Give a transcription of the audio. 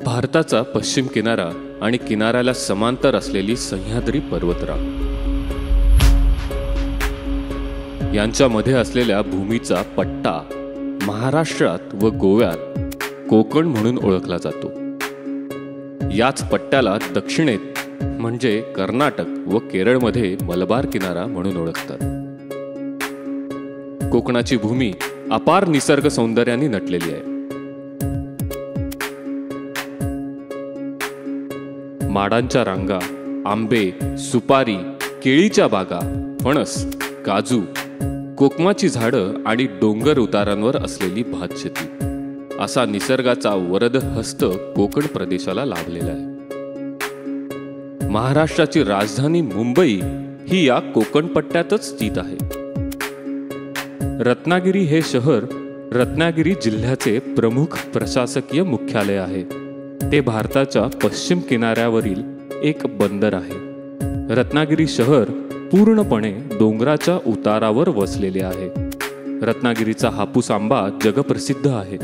भारताचा पश्चिम किनारा आणि किनाऱ्याला समांतर असलेली सह्याद्री पर्वतरांग यांच्यामध्ये असलेल्या भूमीचा पट्टा महाराष्ट्रात व गोव्यात कोकण म्हणून ओळखला जातो। याच पट्ट्याला दक्षिणेत म्हणजे कर्नाटक व केरळमध्ये मलबार किनारा म्हणून ओळखतात। कोकणाची भूमी अपार निसर्ग सौंदर्याने नटलेली आहे। माडांच्या रांगा, आंबे, सुपारी, केळीच्या बागा, फणस, काजू, कोकमाची झाडं आणि डोंगर उतारांवर असलेली भातशेती असा निसर्गाचा वरद हस्त कोकण प्रदेशाला लाभलेला आहे। महाराष्ट्राची राजधानी मुंबई ही या कोकण पट्ट्यातच स्थित आहे। रत्नागिरी हे शहर रत्नागिरी जिल्ह्याचे प्रमुख प्रशासकीय मुख्यालय आहे। ते भारताच्या पश्चिम किनाऱ्यावरील एक बंदर आहे। रत्नागिरी शहर पूर्णपणे डोंगराच्या उतारावर वसलेले आहे। रत्नागिरीचा हापूस आंबा जगप्रसिद्ध आहे।